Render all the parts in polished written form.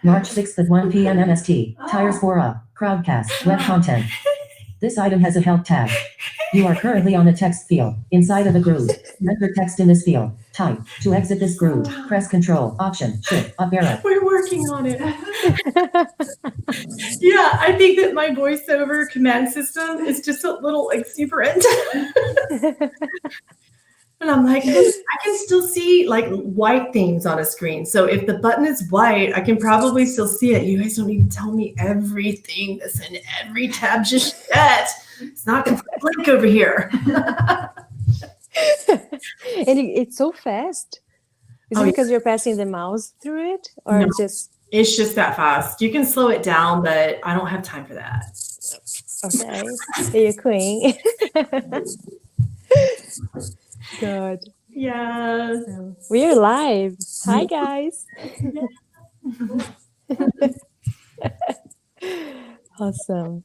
March 6th at 1 p.m. MST. Tires 4 Crowdcast. Web content. This item has a help tab. You are currently on a text field inside of a groove. Enter text in this field. Type. To exit this groove, press Control, Option, Shift, up arrow. We're working on it. Yeah, I think that my voiceover command system is just a little like super into. And I'm like, I can still see like white things on a screen. So if the button is white, I can probably still see it. You guys don't need to tell me everything that's in every tab just yet. It's not going to blink over here. And it's so fast. Is it because you're passing the mouse through it, or No, just? It's just that fast. You can slow it down, but I don't have time for that. Okay, you're queen. Good. Yeah. So, we're live. Hi, guys. Awesome.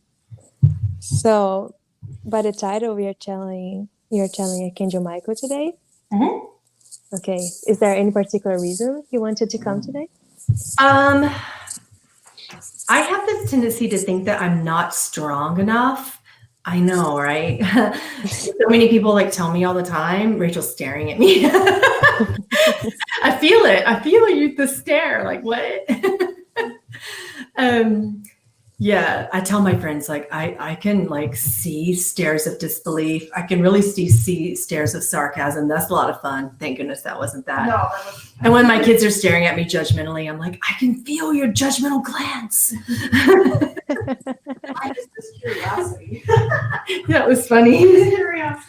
So, by the title, you're telling Archangel Michael today. Mm-hmm. Okay. Is there any particular reason you wanted to come today? I have this tendency to think that I'm not strong enough. I know, right? So many people like tell me all the time. Rachel's staring at me. I feel it. I feel you, the stare. Like, what? Yeah, I tell my friends, like, I can like see stares of disbelief. I can really see stares of sarcasm. That's a lot of fun. Thank goodness that wasn't that. No, that was. And when my kids are staring at me judgmentally, I'm like, I can feel your judgmental glance. I just was curiosity. That was funny. I'm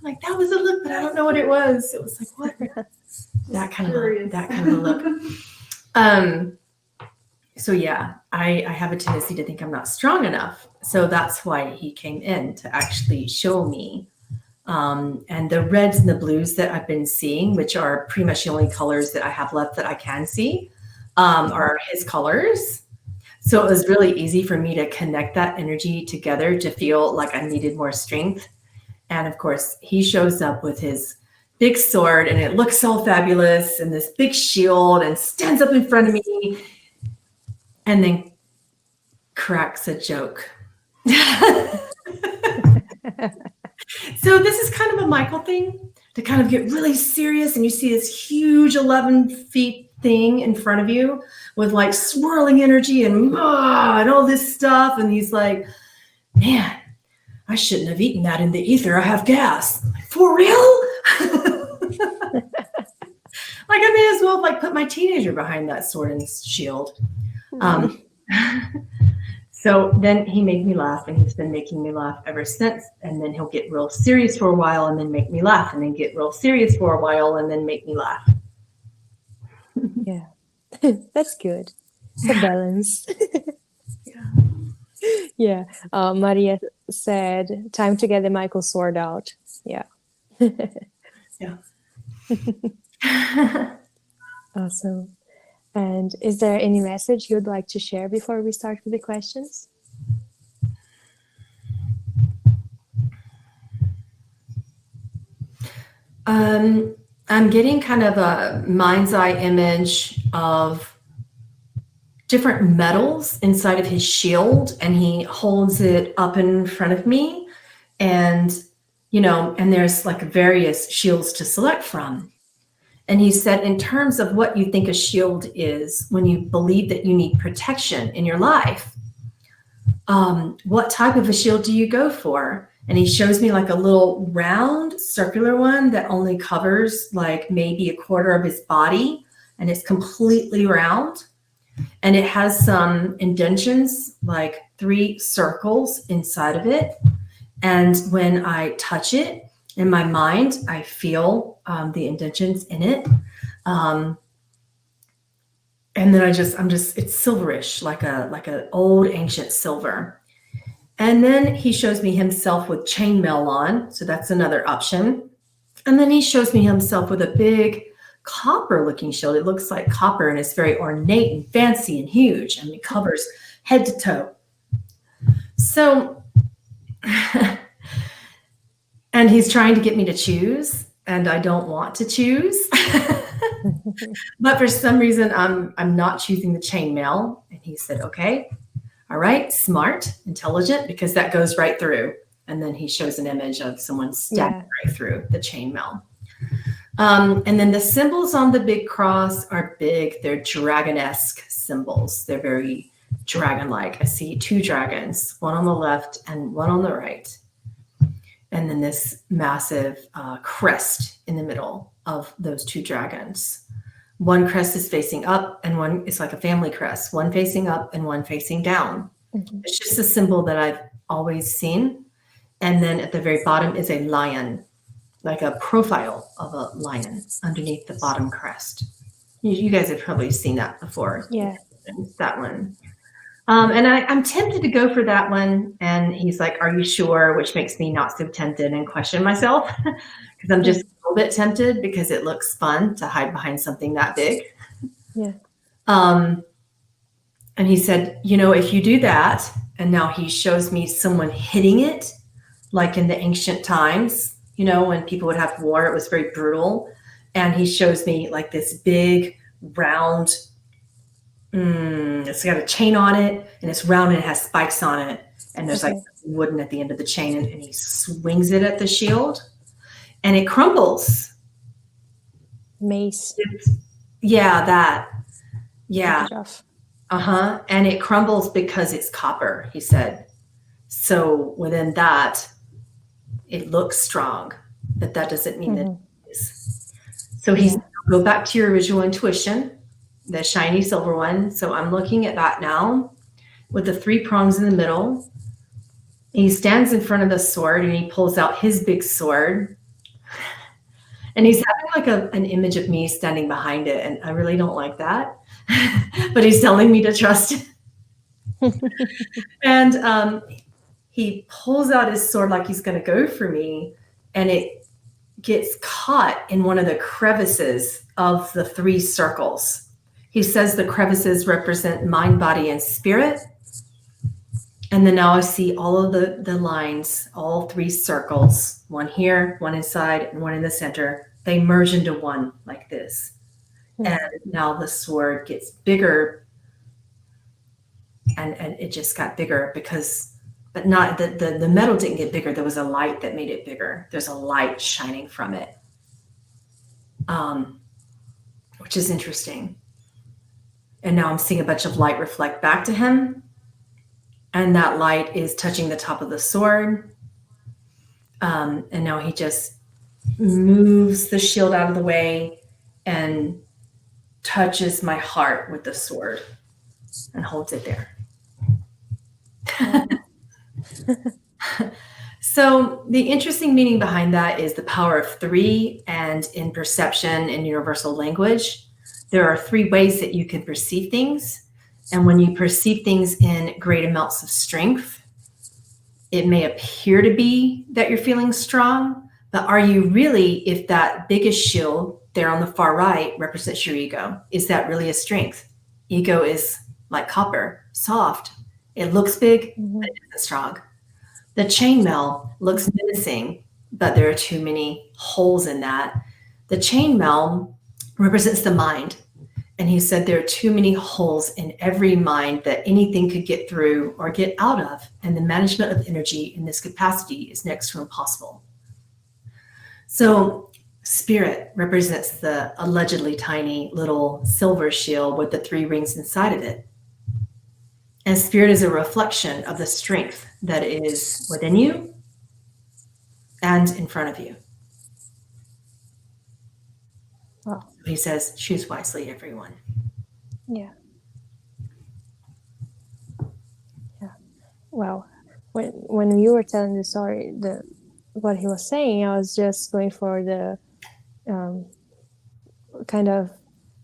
like, that was a look, but I don't know what it was. It was like, what? That kind of look. So yeah, I have a tendency to think I'm not strong enough. So that's why he came in to actually show me. And the reds and the blues that I've been seeing, which are pretty much the only colors that I have left that I can see, are his colors. So it was really easy for me to connect that energy together to feel like I needed more strength. And of course, he shows up with his big sword and it looks so fabulous and this big shield and stands up in front of me and then cracks a joke. So this is kind of a Michael thing, to kind of get really serious, and you see this huge 11 feet thing in front of you with like swirling energy and all this stuff, and he's like, man, I shouldn't have eaten that in the ether. I have gas. I'm like, for real? Like, I may as well like put my teenager behind that sword and shield. So then he made me laugh, and he's been making me laugh ever since. And then he'll get real serious for a while and then make me laugh, and then get real serious for a while and then make me laugh. Yeah, that's good. It's a balance. Yeah. Maria said, time to get the Michael sword out. Yeah. Yeah. Awesome. And is there any message you'd like to share before we start with the questions? I'm getting kind of a mind's eye image of different metals inside of his shield, and he holds it up in front of me, and and there's like various shields to select from. And he said, in terms of what you think a shield is, when you believe that you need protection in your life, what type of a shield do you go for? And he shows me like a little round circular one that only covers like maybe a quarter of his body, and it's completely round. And it has some indentions, like 3 circles inside of it. And when I touch it in my mind, I feel the indentions in it. And then it's silverish, like an old ancient silver. And then he shows me himself with chainmail on. So that's another option. And then he shows me himself with a big copper looking shield. It looks like copper, and it's very ornate and fancy and huge, and it covers head to toe. So, and he's trying to get me to choose, and I don't want to choose. But for some reason, I'm not choosing the chainmail. And he said, okay, all right, smart, intelligent, because that goes right through. And then he shows an image of someone stabbing right through the chainmail. And then the symbols on the big cross are big. They're dragon-esque symbols. They're very dragon-like. I see 2 dragons, one on the left and one on the right. And then this massive crest in the middle of those 2 dragons. One crest is facing up and one is like a family crest, one facing up and one facing down. Mm-hmm. It's just a symbol that I've always seen. And then at the very bottom is a lion, like a profile of a lion underneath the bottom crest. You guys have probably seen that before. Yeah. That one. And I'm tempted to go for that one. And he's like, are you sure? Which makes me not so tempted and question myself because I'm just a little bit tempted because it looks fun to hide behind something that big. Yeah. And he said, if you do that, and now he shows me someone hitting it, like in the ancient times, when people would have war, it was very brutal. And he shows me like this big round, it's got a chain on it and it's round and it has spikes on it. And there's like wooden at the end of the chain and he swings it at the shield and it crumbles. Mace. Yeah, that. Yeah. Uh-huh. And it crumbles because it's copper, he said. So within that, it looks strong, but that doesn't mean that it is. So he said, go back to your original intuition, the shiny silver one. So I'm looking at that now with the 3 prongs in the middle. He stands in front of the sword and he pulls out his big sword. And he's having like an image of me standing behind it. And I really don't like that. But he's telling me to trust him. And he pulls out his sword like he's going to go for me. And it gets caught in one of the crevices of the 3 circles. He says the crevices represent mind, body, and spirit. And then now I see all of the lines, all 3 circles, one here, one inside, and one in the center. They merge into one like this. And now the sword gets bigger. And it just got bigger but not the metal didn't get bigger. There was a light that made it bigger. There's a light shining from it, which is interesting. And now I'm seeing a bunch of light reflect back to him. And that light is touching the top of the sword. And now he just moves the shield out of the way and touches my heart with the sword and holds it there. So the interesting meaning behind that is the power of 3, and in perception and universal language, there are 3 ways that you can perceive things. And when you perceive things in great amounts of strength, it may appear to be that you're feeling strong, but are you really, if that biggest shield there on the far right represents your ego, is that really a strength? Ego is like copper, soft. It looks big, but it isn't strong. The chainmail looks menacing, but there are too many holes in that. The chainmail represents the mind. And he said there are too many holes in every mind that anything could get through or get out of. And the management of energy in this capacity is next to impossible. So spirit represents the allegedly tiny little silver shield with the 3 rings inside of it. And spirit is a reflection of the strength that is within you and in front of you. Wow. He says, choose wisely, everyone. Yeah. Yeah. Wow. When you were telling the story, what he was saying, I was just going for the kind of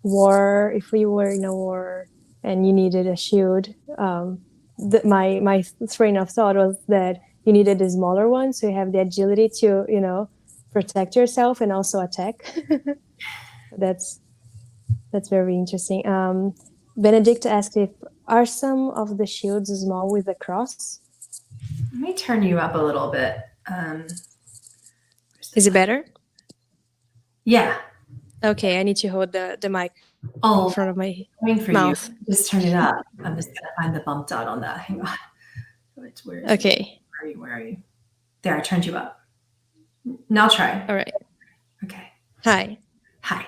war. If we were in a war and you needed a shield, my train of thought was that you needed a smaller one, so you have the agility to protect yourself and also attack. That's very interesting. Benedict asked are some of the shields small with a cross? Let me turn you up a little bit. Is it better? Yeah. Okay, I need to hold the mic in Oh, front of my waiting for mouth. you. Just turn it up. I'm just gonna find the bump dot on that. Hang on. Where is it? Okay. Where are you? Where are you? There, I turned you up. Now try. All right. Okay. Hi. Hi.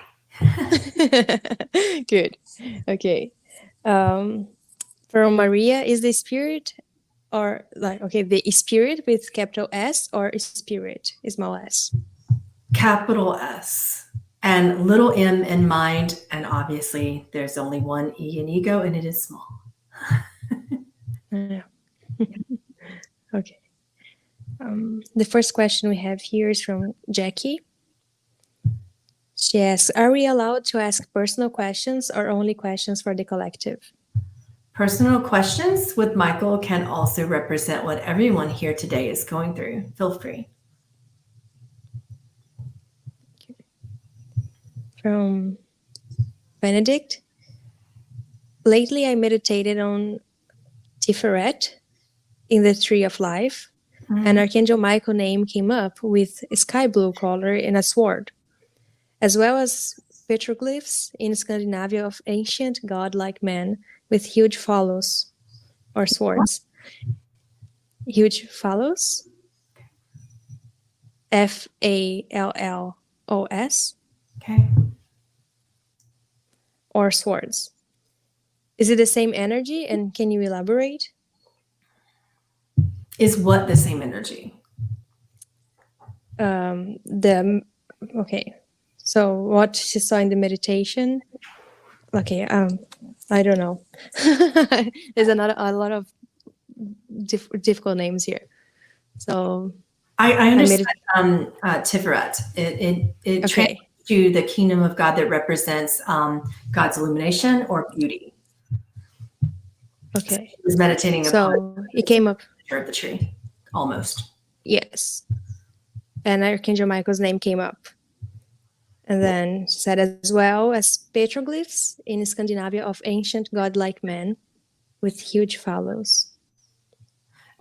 Good. Okay. From Maria, is the spirit or like, okay, the spirit with capital S or spirit, small s? Capital S and little m in mind. And obviously there's only one E in ego and it is small. Yeah. Okay. The first question we have here is from Jackie. She asks, are we allowed to ask personal questions or only questions for the collective? Personal questions with Michael can also represent what everyone here today is going through. Feel free. From Benedict. Lately, I meditated on Tiferet in the Tree of Life, and Archangel Michael name came up with a sky blue color and a sword, as well as petroglyphs in Scandinavia of ancient godlike men with huge fallos or swords. Huge fallos? Fallos. Okay. Or swords. Is it the same energy, and can you elaborate? Is what the same energy? Okay, so what she saw in the meditation. Okay, I don't know. There's a lot of difficult names here. So I understand Tiferet. It okay. translates to the kingdom of God that represents God's illumination or beauty. Okay. So he was meditating so it came up. Of the tree, almost. Yes. And Archangel Michael's name came up. And then said as well as petroglyphs in Scandinavia of ancient godlike men with huge fallows.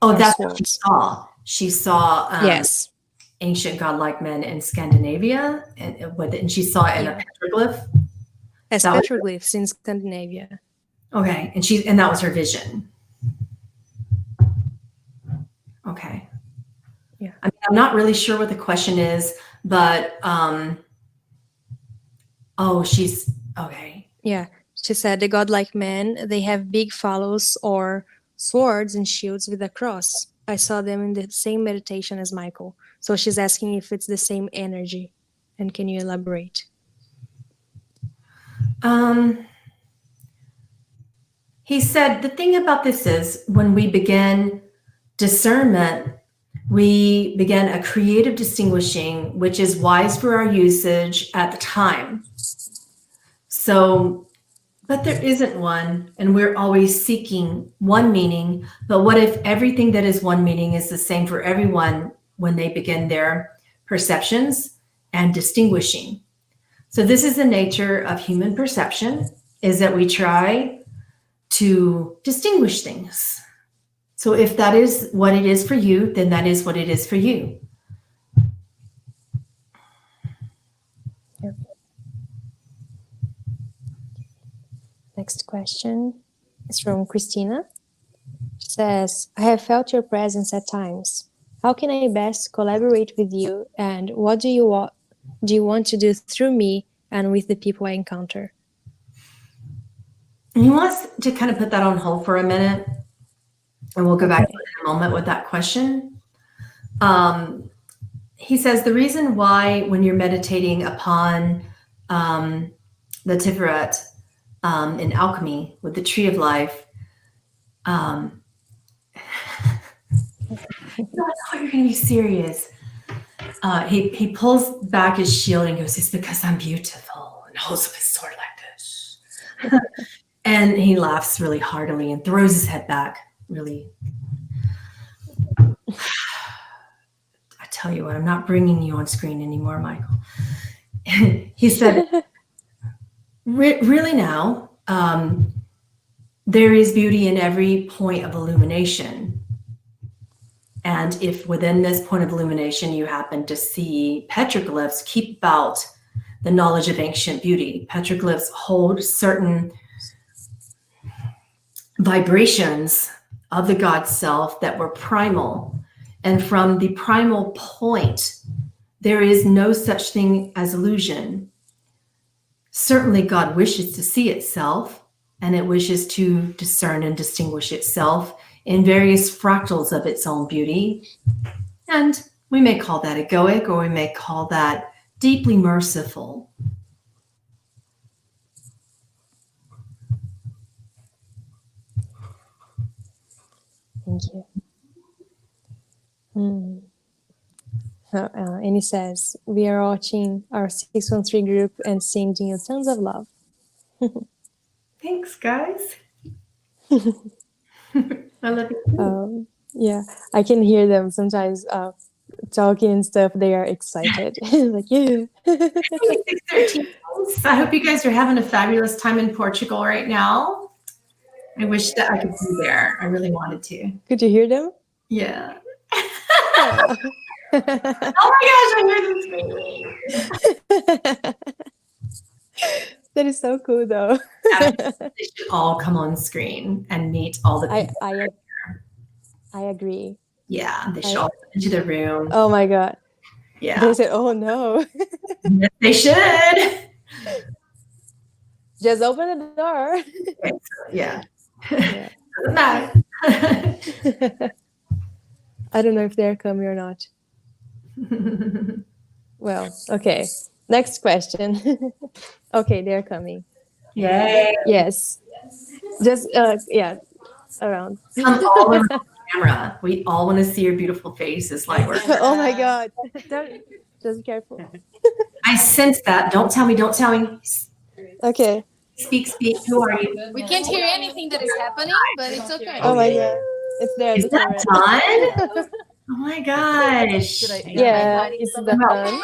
Oh, that's what she saw. She saw yes. ancient godlike men in Scandinavia, and she saw it in a petroglyph. As petroglyphs in Scandinavia. Okay, and that was her vision. Okay. Yeah. I'm not really sure what the question is, but she's okay. Yeah. She said the godlike men, they have big fallows or swords and shields with a cross. I saw them in the same meditation as Michael. So she's asking if it's the same energy. And can you elaborate? He said the thing about this is when we begin discernment, we begin a creative distinguishing, which is wise for our usage at the time. So, but there isn't one, and we're always seeking one meaning. But what if everything that is one meaning is the same for everyone when they begin their perceptions and distinguishing? So this is the nature of human perception, is that we try to distinguish things. So if that is what it is for you, then that is what it is for you. Yep. Next question is from Christina. She says, I have felt your presence at times. How can I best collaborate with you, and what do you want to do through me and with the people I encounter? And he wants to kind of put that on hold for a minute, and we'll go back in a moment with that question. He says the reason why when you're meditating upon the Tiferet in alchemy with the tree of life, I thought you're going to be serious. He pulls back his shield and goes, it's because I'm beautiful, and holds up his sword like this. And he laughs really heartily and throws his head back really. I tell you what, I'm not bringing you on screen anymore, Michael. He said, really now, there is beauty in every point of illumination. And if within this point of illumination you happen to see petroglyphs, keep about the knowledge of ancient beauty. Petroglyphs hold certain vibrations of the God self that were primal. And from the primal point, there is no such thing as illusion. Certainly, God wishes to see itself, and it wishes to discern and distinguish itself in various fractals of its own beauty. And we may call that egoic, or we may call that deeply merciful. Thank you. And he says, we are watching our 613 group and sending you tons of love. Thanks, guys. I love you. Yeah, I can hear them sometimes talking and stuff. They are excited. Like, yeah. 613. I hope you guys are having a fabulous time in Portugal right now. I wish that I could be there. I really wanted to. Could you hear them? Yeah. Yeah. Oh my gosh, I hear them screaming. That is so cool, though. They should all come on screen and meet all the people. I agree. Yeah, they should all come into the room. Oh my God. Yeah. They said, oh no. Yes, they should. Just open the door. Yeah. Yeah. Doesn't matter. I don't know if they're coming or not. Well, okay. Next question. Okay, they're coming. Yay. Yes. Just, yeah, around. Come all over the camera. We all want to see your beautiful faces. Like we're Oh my God. Just be careful. I sense that. Don't tell me. Don't tell me. Okay. Speak. Who are you? We can't hear anything that is happening, but it's okay. Oh my God. It's there. Is the that camera. done? Oh my gosh. Yeah, it's the fun.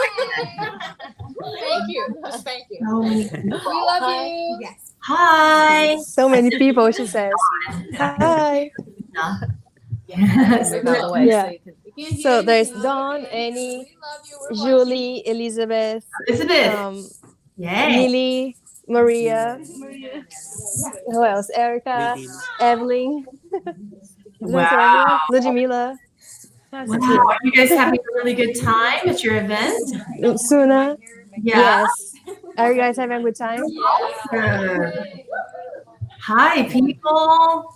Thank you. Thank you. So many We people. love you. Yes. Hi. So many people, she says. Hi. Yes. Yeah. We can So hear there's you. Dawn, Annie, We love you. We're Julie, Elizabeth, Elizabeth. Yay. Lily, Maria. Who else? Erica, Evelyn, Wow. Ludmila, Wow. Are you guys having a really good time at your event? Suna. Yeah. Yes. Are you guys having a good time? Hi, people.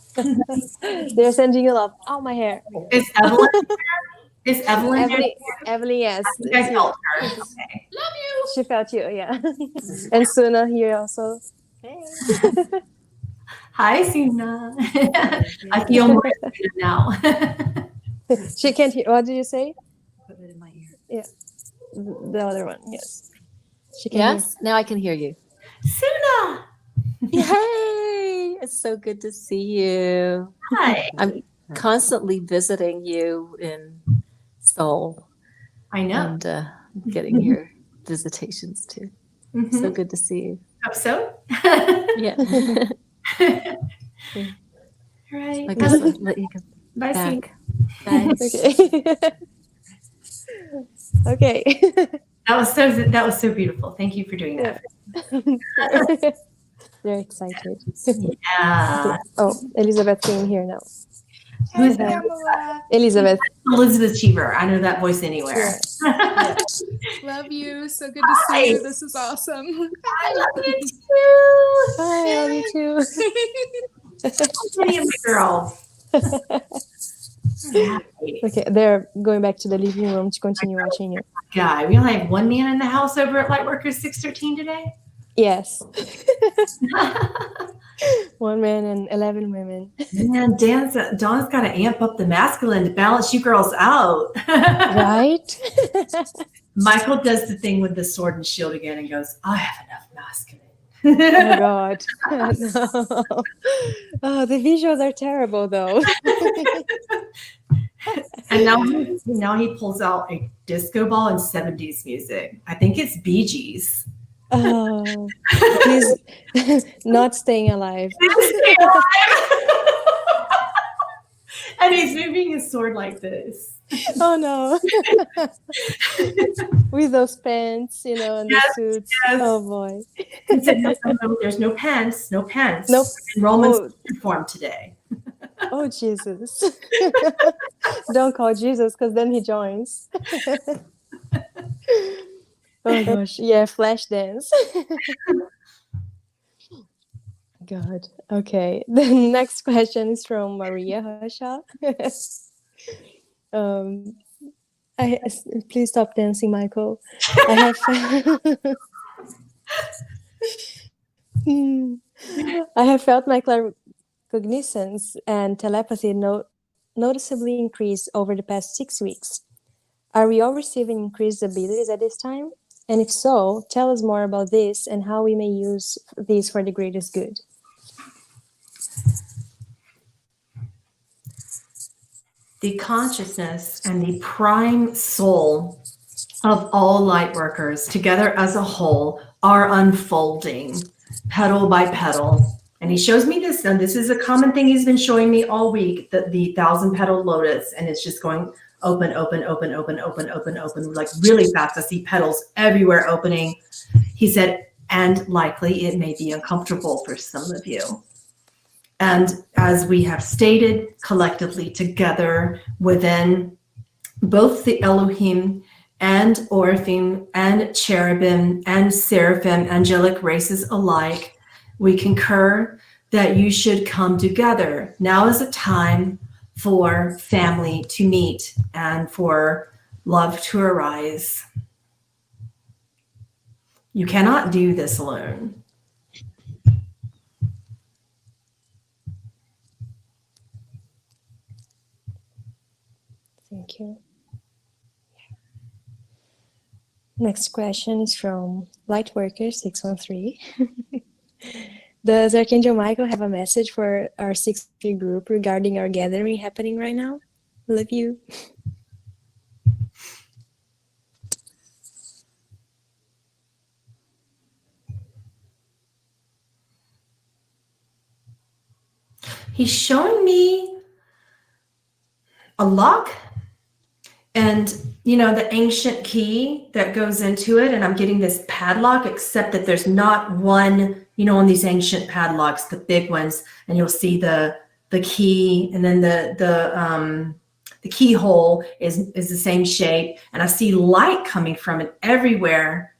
They're sending you love. Oh, my hair. Is Evelyn here? Is Evelyn here? Evelyn, yes. You guys felt her. Okay. Love you. She felt you, yeah. And Suna here also. Hi, Sina. I feel more excited now. She can't hear. What did you say? Put it in my ear. Yeah. The other one, yes. She can Yes, now I can hear you. Suna. Hey, it's so good to see you. Hi. I'm constantly visiting you in Seoul I know. and getting your visitations too. So good to see you. Hope so. Yeah. Right. I guess I'll let you go Bye, Sina. back. Bye. Okay. Okay. That was so beautiful. Thank you for doing that. They're excited. Yeah. Oh, Elizabeth came here now. Who's Okay. Pamela. Elizabeth. Elizabeth Cheever. I know that voice anywhere. Love you. So good to see you. This is awesome. I love you too. Hi, I love you too. Many of my girls. Okay, they're going back to the living room to continue watching you. Guy, we only have one man in the house over at Lightworkers 613 today. Yes. One man and 11 women. Man, Dawn's got to amp up the masculine to balance you girls out. Right? Michael does the thing with the sword and shield again and goes, I have enough masculine. Oh my God. No. Oh, the visuals are terrible though. And now he pulls out a disco ball and 70s music. I think it's Bee Gees. Oh, he's not staying alive. And he's moving his sword like this. Oh no. With those pants, and the Yes, suits. yes. Oh boy. He said, no, there's no pants, no pants. Nope. Romans Oh. uniform today. Oh Jesus. Don't call Jesus, because then he joins. Oh gosh. Yeah, flash dance. God. Okay. The next question is from Maria Harsha. um Please stop dancing, Michael. I have I have felt my claircognizance and telepathy noticeably increase over the past 6 weeks. Are we all receiving increased abilities at this time? And if so, tell us more about this and how we may use these for the greatest good. The consciousness and the prime soul of all light workers together as a whole are unfolding petal by petal. And he shows me this, and this is a common thing he's been showing me all week, the 1,000-petal lotus, and it's just going open, open, open, open, open, open, open, like really fast. I see petals everywhere opening. He said, and likely it may be uncomfortable for some of you. And as we have stated collectively together within both the Elohim and Oraphim and Cherubim and Seraphim, angelic races alike, we concur that you should come together. Now is a time for family to meet and for love to arise. You cannot do this alone. Thank you. Next question is from Lightworker 613. Does Archangel Michael have a message for our 6-3 group regarding our gathering happening right now? Love you. He's showing me a lock and, the ancient key that goes into it. And I'm getting this padlock, except that there's not one, on these ancient padlocks, the big ones, and you'll see the key, and then the keyhole is the same shape. And I see light coming from it everywhere.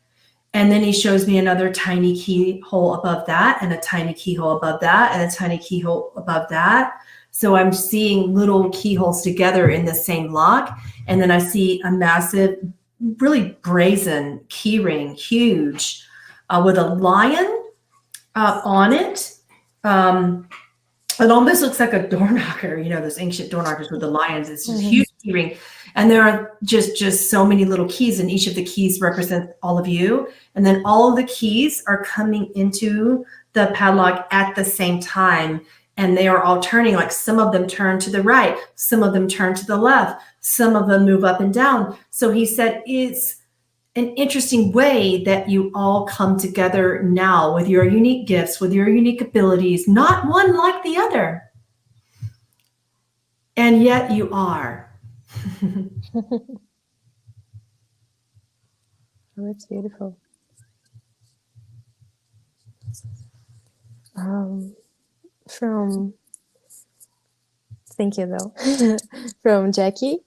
And then he shows me another tiny keyhole above that, and a tiny keyhole above that, and a tiny keyhole above that. So I'm seeing little keyholes together in the same lock. And then I see a massive, really brazen key ring, huge, with a lion on it. It almost looks like a door knocker, those ancient door knockers with the lions. It's just huge key ring. And there are just so many little keys, and each of the keys represent all of you. And then all of the keys are coming into the padlock at the same time. And they are all turning, like some of them turn to the right, some of them turn to the left, some of them move up and down. So he said, it's an interesting way that you all come together now with your unique gifts, with your unique abilities, not one like the other. And yet you are. Oh, that's beautiful. Thank you though. From Jackie.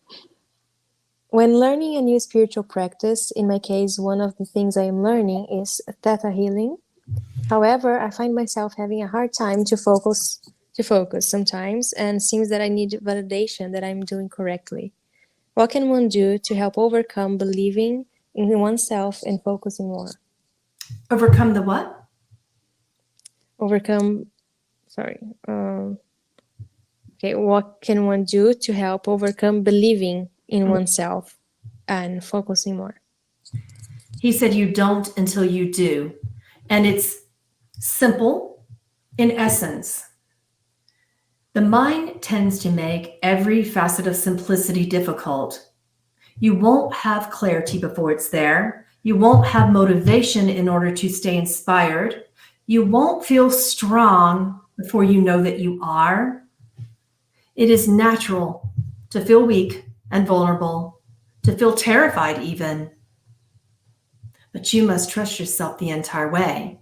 When learning a new spiritual practice, in my case, one of the things I am learning is theta healing. However, I find myself having a hard time to focus sometimes, and seems that I need validation that I'm doing correctly. What can one do to help overcome believing in oneself and focusing more? Overcome the what? What can one do to help overcome believing in oneself and focusing more? He said, you don't until you do. And it's simple in essence. The mind tends to make every facet of simplicity difficult. You won't have clarity before it's there. You won't have motivation in order to stay inspired. You won't feel strong before you know that you are. It is natural to feel weak and vulnerable, to feel terrified even. But you must trust yourself the entire way.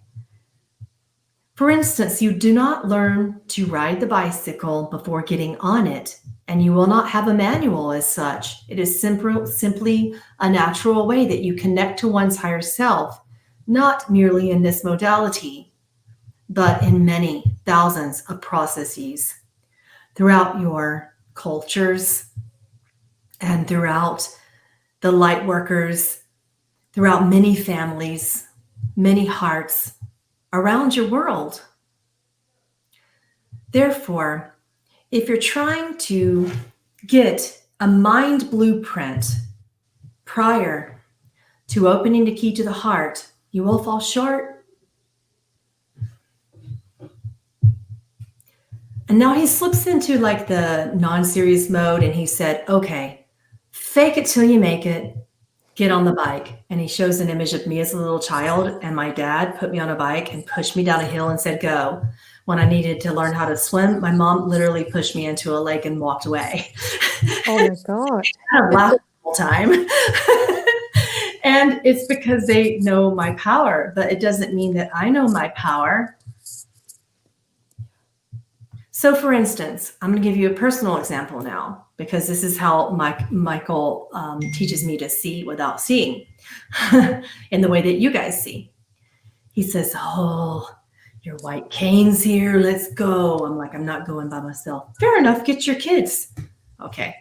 For instance, you do not learn to ride the bicycle before getting on it, and you will not have a manual as such. It is simply a natural way that you connect to one's higher self, not merely in this modality, but in many thousands of processes throughout your cultures and throughout the light workers, throughout many families, many hearts around your world. Therefore, if you're trying to get a mind blueprint prior to opening the key to the heart, you will fall short. And now he slips into like the non-serious mode and he said, okay, fake it till you make it. Get on the bike. And he shows an image of me as a little child, and my dad put me on a bike and pushed me down a hill and said, go. When I needed to learn how to swim, my mom literally pushed me into a lake and walked away. Oh my God. I laughed the whole time. And it's because they know my power, but it doesn't mean that I know my power. So for instance, I'm going to give you a personal example now, because this is how Michael teaches me to see without seeing in the way that you guys see. He says, oh, your white cane's here. Let's go. I'm like, I'm not going by myself. Fair enough. Get your kids. Okay.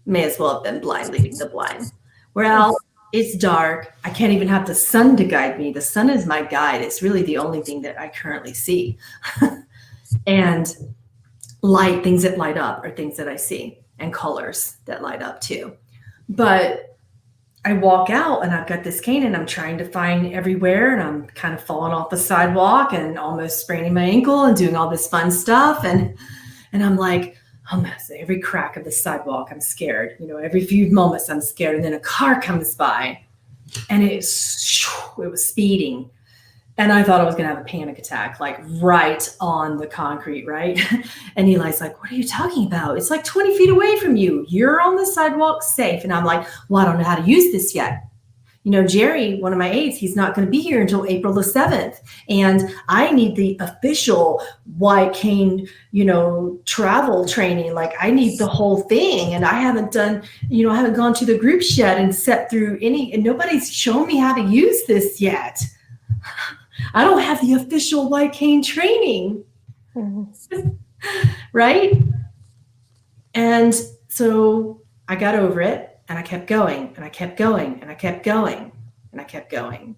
May as well have been blind leading the blind. Well, it's dark. I can't even have the sun to guide me. The sun is my guide. It's really the only thing that I currently see. And light, things that light up are things that I see, and colors that light up too. But I walk out and I've got this cane and I'm trying to find everywhere, and I'm kind of falling off the sidewalk and almost spraining my ankle and doing all this fun stuff. And I'm like, oh, every crack of the sidewalk, I'm scared. You know, every few moments I'm scared. And then a car comes by and it was speeding. And I thought I was going to have a panic attack, like right on the concrete, right? And Eli's like, what are you talking about? It's like 20 feet away from you. You're on the sidewalk safe. And I'm like, well, I don't know how to use this yet. You know, Jerry, one of my aides, he's not going to be here until April the 7th. And I need the official white cane, you know, travel training. Like I need the whole thing. And I haven't done, you know, I haven't gone to the groups yet and set through and nobody's shown me how to use this yet. I don't have the official white cane training, right? And so I got over it and I kept going and I kept going and I kept going and I kept going.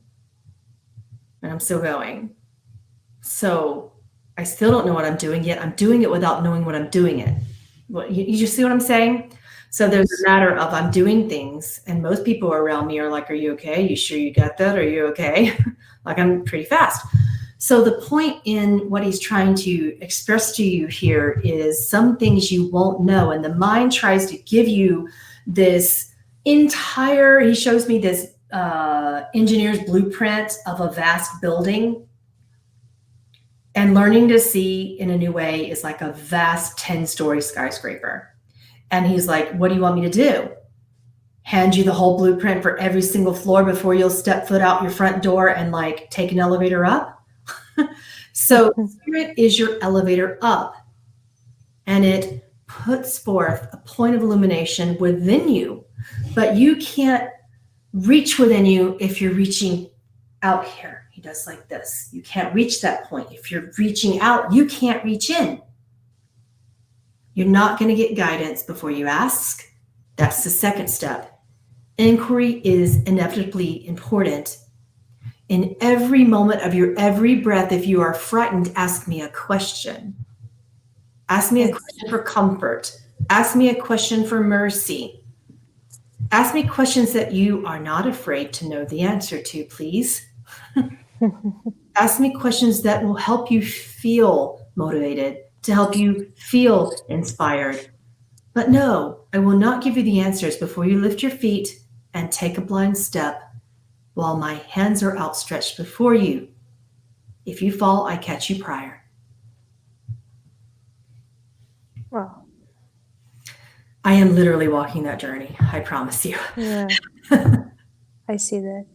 And I'm still going. So I still don't know what I'm doing yet. I'm doing it without knowing what I'm doing it. You see what I'm saying? So there's a matter of I'm doing things, and most people around me are like, are you okay? You sure you got that? Are you okay? Like I'm pretty fast. So the point in what he's trying to express to you here is some things you won't know. And the mind tries to give you this entire, he shows me this engineer's blueprint of a vast building. And learning to see in a new way is like a vast 10-story skyscraper. And he's like, what do you want me to do? Hand you the whole blueprint for every single floor before you'll step foot out your front door and like take an elevator up? So spirit is your elevator up, and it puts forth a point of illumination within you, but you can't reach within you if you're reaching out here. He does like this. You can't reach that point. If you're reaching out, you can't reach in. You're not going to get guidance before you ask. That's the second step. Inquiry is inevitably important. In every moment of your every breath, if you are frightened, ask me a question. Ask me a question for comfort. Ask me a question for mercy. Ask me questions that you are not afraid to know the answer to, please. Ask me questions that will help you feel motivated, to help you feel inspired. But no, I will not give you the answers before you lift your feet and take a blind step while my hands are outstretched before you. If you fall, I catch you prior. Wow. I am literally walking that journey. I promise you. Yeah, I see that.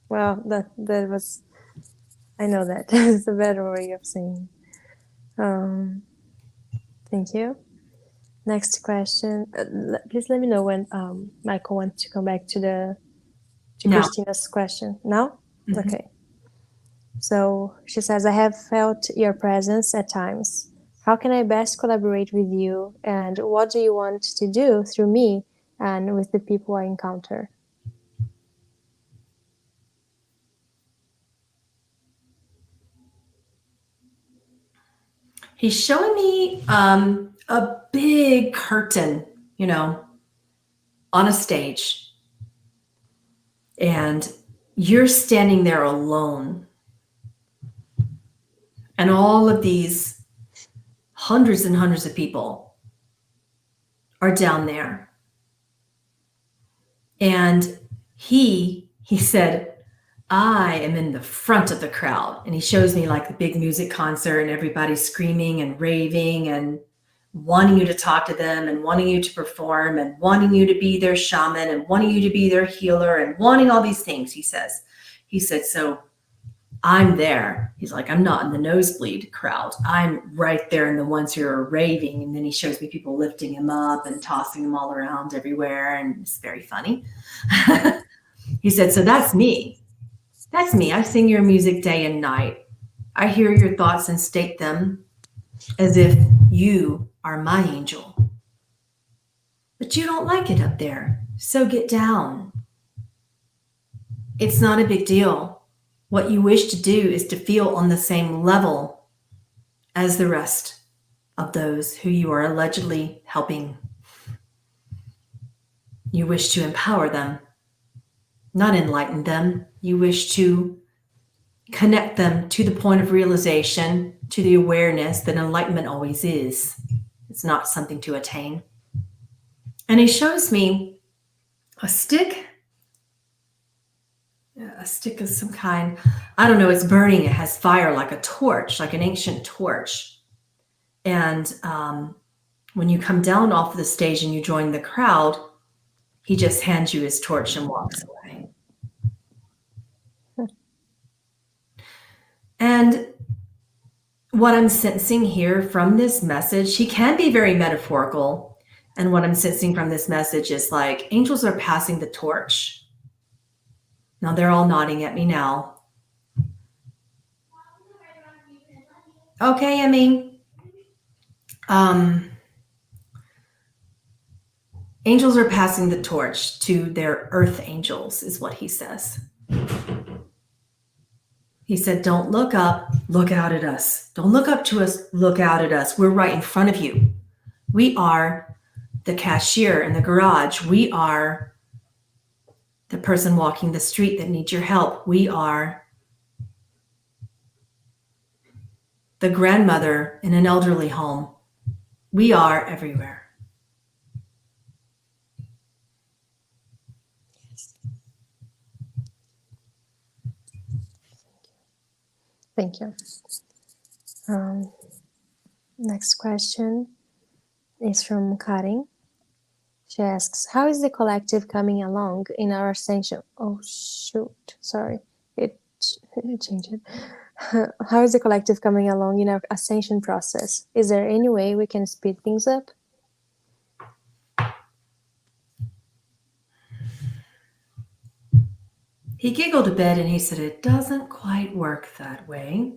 Well, that was, I know that. It's a better way of saying. Thank you. Next question. Please let me know when Michael wants to come back to No. Christina's question. No? Mhm. Okay. So she says, I have felt your presence at times. How can I best collaborate with you? And what do you want to do through me and with the people I encounter? He's showing me a big curtain, on a stage. And you're standing there alone. And all of these hundreds and hundreds of people are down there. And he said, I am in the front of the crowd. And he shows me like the big music concert and everybody's screaming and raving and wanting you to talk to them and wanting you to perform and wanting you to be their shaman and wanting you to be their healer and wanting all these things, he says. He said, so I'm there. He's like, I'm not in the nosebleed crowd. I'm right there in the ones who are raving. And then he shows me people lifting him up and tossing him all around everywhere. And it's very funny. He said, so that's me. That's me. I sing your music day and night. I hear your thoughts and state them as if you are my angel. But you don't like it up there. So get down. It's not a big deal. What you wish to do is to feel on the same level as the rest of those who you are allegedly helping. You wish to empower them, not enlighten them. You wish to connect them to the point of realization, to the awareness that enlightenment always is. It's not something to attain. And he shows me a stick of some kind. I don't know, it's burning. It has fire like a torch, like an ancient torch. And when you come down off of the stage and you join the crowd, he just hands you his torch and walks away. And what I'm sensing here from this message, he can be very metaphorical. And what I'm sensing from this message is like angels are passing the torch. Now they're all nodding at me now. Okay, Emmy. Angels are passing the torch to their earth angels, is what he says. He said, don't look up, look out at us. Don't look up to us, look out at us. We're right in front of you. We are the cashier in the garage. We are the person walking the street that needs your help. We are the grandmother in an elderly home. We are everywhere. Thank you. Next question is from Karin. She asks, how is the collective coming along in our ascension? Oh, shoot. Sorry. It changed it. How is the collective coming along in our ascension process? Is there any way we can speed things up? He giggled a bit and he said, it doesn't quite work that way.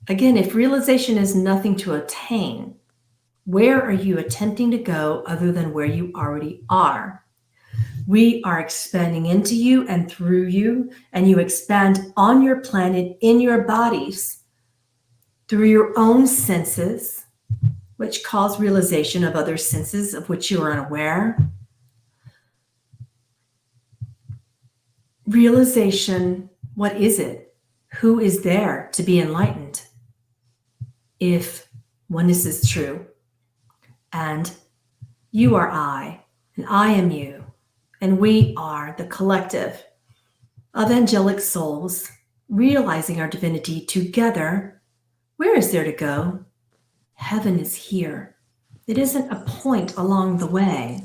Again, if realization is nothing to attain, where are you attempting to go other than where you already are? We are expanding into you and through you, and you expand on your planet, in your bodies, through your own senses, which cause realization of other senses of which you are unaware. Realization, what is it? Who is there to be enlightened? If oneness is true, and you are I, and I am you, and we are the collective of angelic souls realizing our divinity together, where is there to go? Heaven is here. It isn't a point along the way.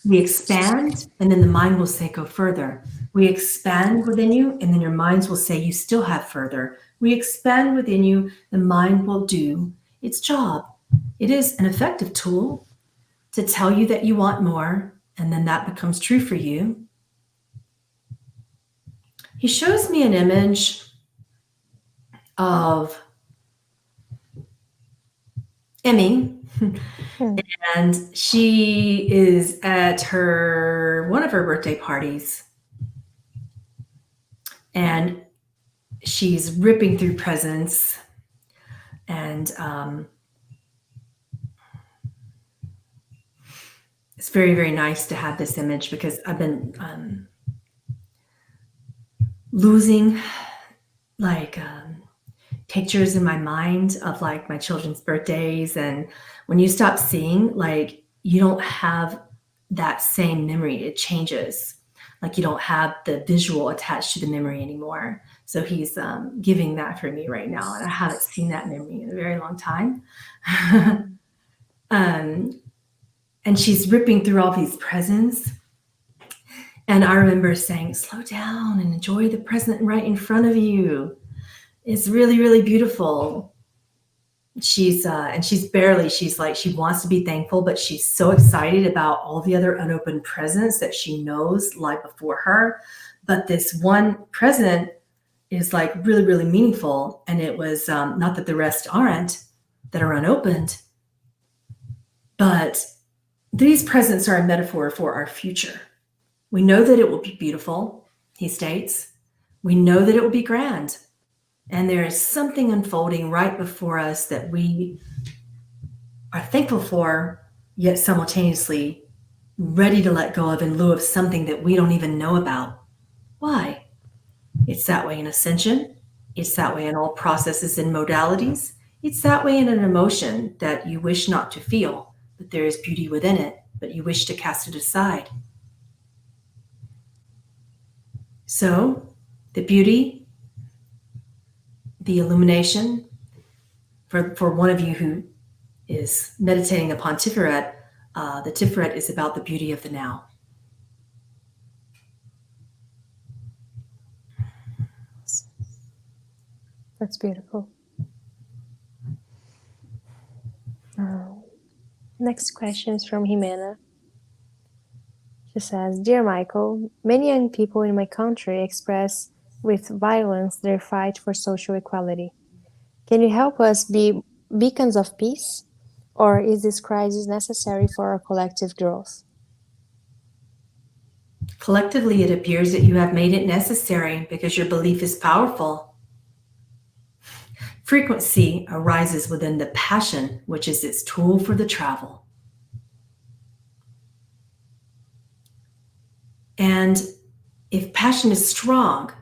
We expand, and then the mind will say, go further. We expand within you, and then your minds will say, you still have further. We expand within you, the mind will do its job. It is an effective tool to tell you that you want more, and then that becomes true for you. He shows me an image of Emmy, and she is at one of her birthday parties, and she's ripping through presents, and it's very, very nice to have this image because I've been losing pictures in my mind of like my children's birthdays, and when you stop seeing, like, you don't have that same memory. It changes. Like, you don't have the visual attached to the memory anymore. So he's giving that for me right now, and I haven't seen that memory in a very long time. And she's ripping through all these presents, and I remember saying, slow down and enjoy the present right in front of you. It's really, really beautiful. She's like, she wants to be thankful, but she's so excited about all the other unopened presents that she knows lie before her. But this one present is like really, really meaningful. And it was not that the rest aren't, that are unopened, but these presents are a metaphor for our future. We know that it will be beautiful, he states. We know that it will be grand. And there is something unfolding right before us that we are thankful for, yet simultaneously ready to let go of in lieu of something that we don't even know about. Why? It's that way in ascension. It's that way in all processes and modalities. It's that way in an emotion that you wish not to feel, but there is beauty within it, but you wish to cast it aside. So the beauty, the illumination, for one of you who is meditating upon Tiferet, the Tiferet is about the beauty of the now. That's beautiful. Next question is from Jimena. She says, Dear Michael, many young people in my country express with violence their fight for social equality. Can you help us be beacons of peace? Or is this crisis necessary for our collective growth? Collectively, it appears that you have made it necessary because your belief is powerful. Frequency arises within the passion, which is its tool for the travel. And if passion is strong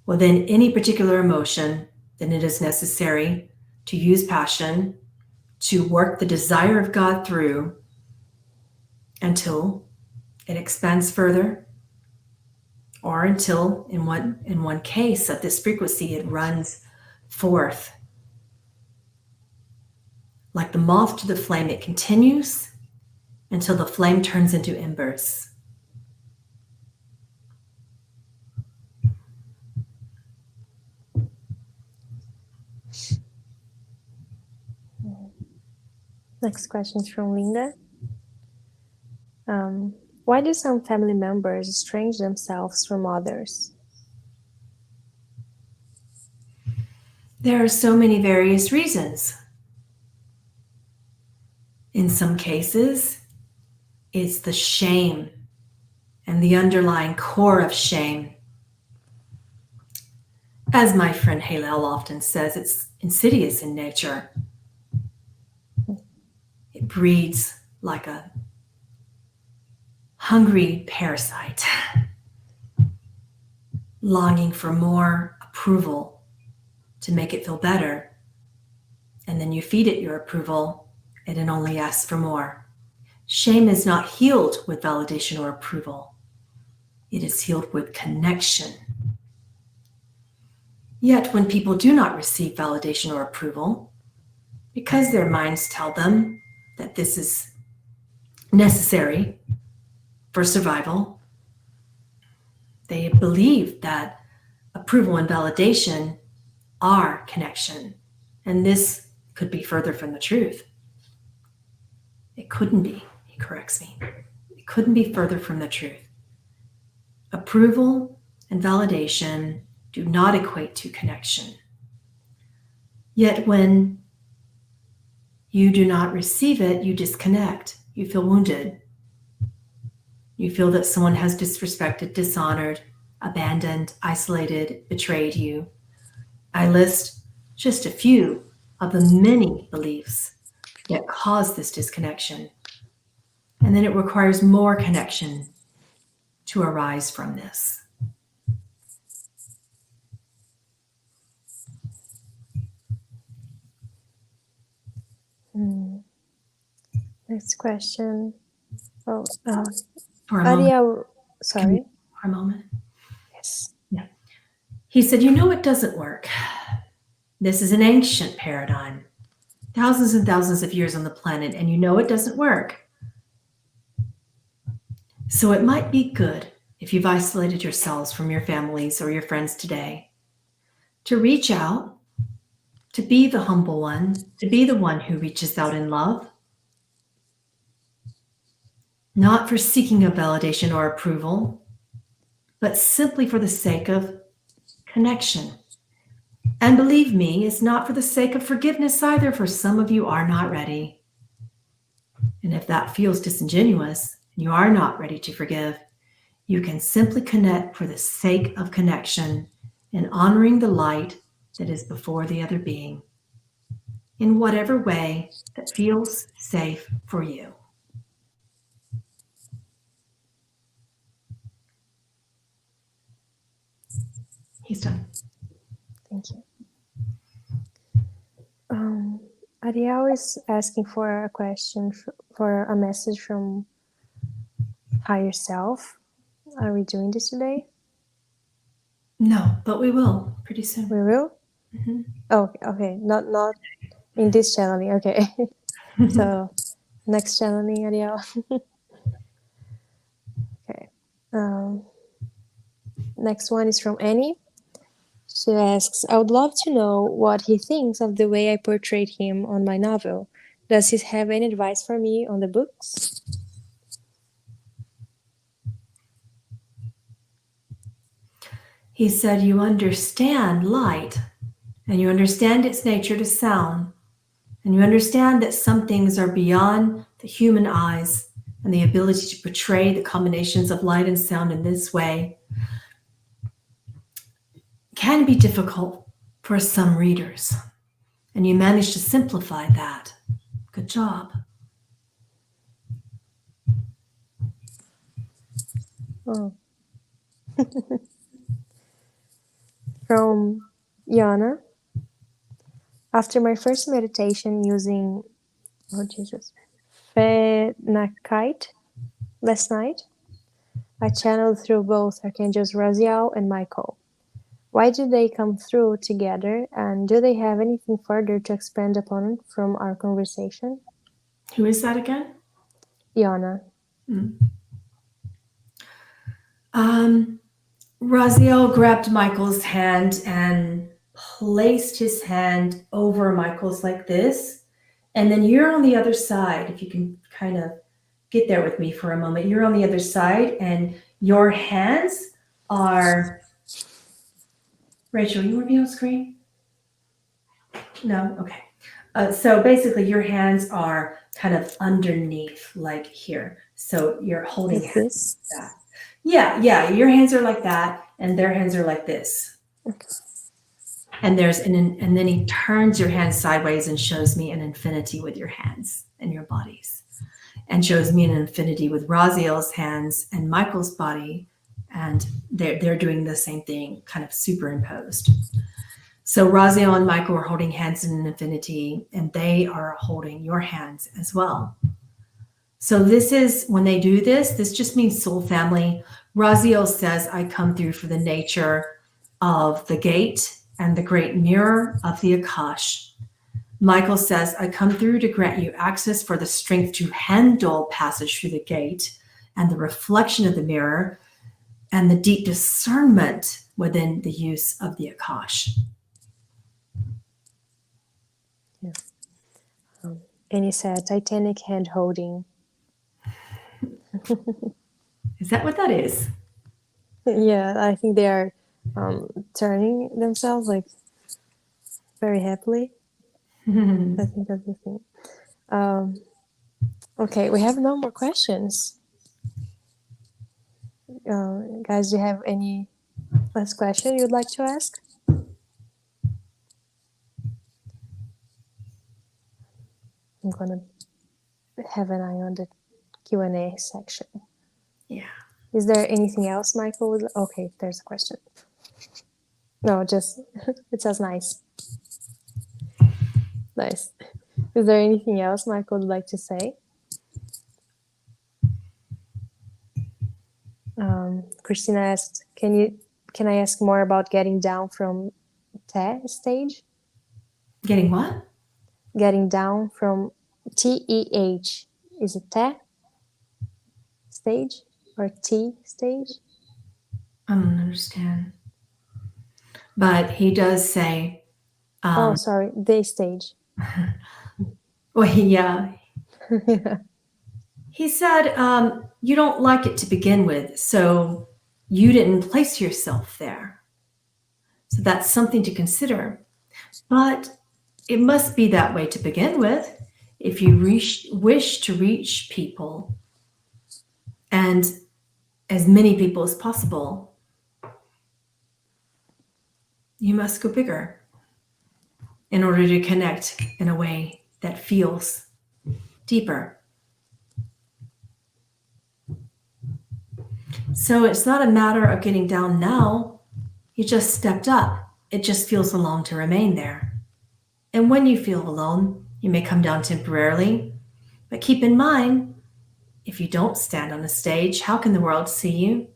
within any particular emotion, then it is necessary to use passion to work the desire of God through until it expands further, or until, in one case of this frequency, it runs forth. Like the moth to the flame, it continues until the flame turns into embers. Next question is from Linda. Why do some family members estrange themselves from others? There are so many various reasons. In some cases, it's the shame and the underlying core of shame. As my friend Halel often says, it's insidious in nature. It breeds like a hungry parasite, longing for more approval to make it feel better. And then you feed it your approval, and it only asks for more. Shame is not healed with validation or approval. It is healed with connection. Yet when people do not receive validation or approval, because their minds tell them that this is necessary for survival. They believe that approval and validation are connection. And this could be further from the truth. It couldn't be, he corrects me. It couldn't be further from the truth. Approval and validation do not equate to connection. Yet when you do not receive it, you disconnect. You feel wounded. You feel that someone has disrespected, dishonored, abandoned, isolated, betrayed you. I list just a few of the many beliefs that cause this disconnection. And then it requires more connection to arise from this. Next question. Oh, For a moment. Aria, sorry. For a moment. Yes. Yeah. He said, you know it doesn't work. This is an ancient paradigm. Thousands and thousands of years on the planet, and you know it doesn't work. So it might be good if you've isolated yourselves from your families or your friends today to reach out, to be the humble one, to be the one who reaches out in love, not for seeking a validation or approval, but simply for the sake of connection. And believe me, it's not for the sake of forgiveness either, for some of you are not ready. And if that feels disingenuous, and you are not ready to forgive, you can simply connect for the sake of connection and honoring the light that is before the other being in whatever way that feels safe for you. He's done. Thank you. Ariel is asking for a question, for a message from higher self. Are we doing this today? No, but we will pretty soon. We will? Mm-hmm. Oh, okay. Not in this channeling. Okay. So next channeling, Ariel. Okay. Next one is from Annie. She asks, I would love to know what he thinks of the way I portrayed him on my novel. Does he have any advice for me on the books? He said, you understand light, and you understand its nature to sound, and you understand that some things are beyond the human eyes, and the ability to portray the combinations of light and sound in this way can be difficult for some readers. And you managed to simplify that. Good job. Oh. From Yana. After my first meditation using, Phenakite last night, I channeled through both Archangels Raziel and Michael. Why do they come through together, and do they have anything further to expand upon from our conversation? Who is that again? Yana. Raziel grabbed Michael's hand and placed his hand over Michael's like this. And then you're on the other side. If you can kind of get there with me for a moment. You're on the other side and your hands are... Rachel, you want to be on screen? No? Okay. So basically your hands are kind of underneath, like here. So you're holding Like hands this? like that. Yeah. Your hands are like that, and their hands are like this. Okay. And and then he turns your hands sideways and shows me an infinity with your hands and your bodies, and shows me an infinity with Raziel's hands and Michael's body, and they're doing the same thing, kind of superimposed. So Raziel and Michael are holding hands in an infinity, and they are holding your hands as well. So this is, when they do this just means soul family. Raziel says, I come through for the nature of the gate and the great mirror of the Akash. Michael says, I come through to grant you access for the strength to handle passage through the gate and the reflection of the mirror and the deep discernment within the use of the Akash. Yeah. And he said, Titanic hand holding. Is that what that is? Yeah, I think they are turning themselves like very happily. I think that's the thing. Okay, we have no more questions. Guys, do you have any last question you'd like to ask? I'm gonna have an eye on the Q&A section. Yeah. Is there anything else, Michael? Okay, there's a question. No, just it says nice. Nice. Is there anything else Michael would like to say? Christina asked, can I ask more about getting down from TE stage? Getting what? Getting down from TEH. Is it TE stage or T stage? I don't understand. But he does say... oh, sorry, they stage. Well, yeah. Yeah. He said, you don't like it to begin with, so you didn't place yourself there. So that's something to consider. But it must be that way to begin with. If you wish to reach people, and as many people as possible, you must go bigger in order to connect in a way that feels deeper. So it's not a matter of getting down now. You just stepped up. It just feels alone to remain there. And when you feel alone, you may come down temporarily. But keep in mind, if you don't stand on the stage, how can the world see you?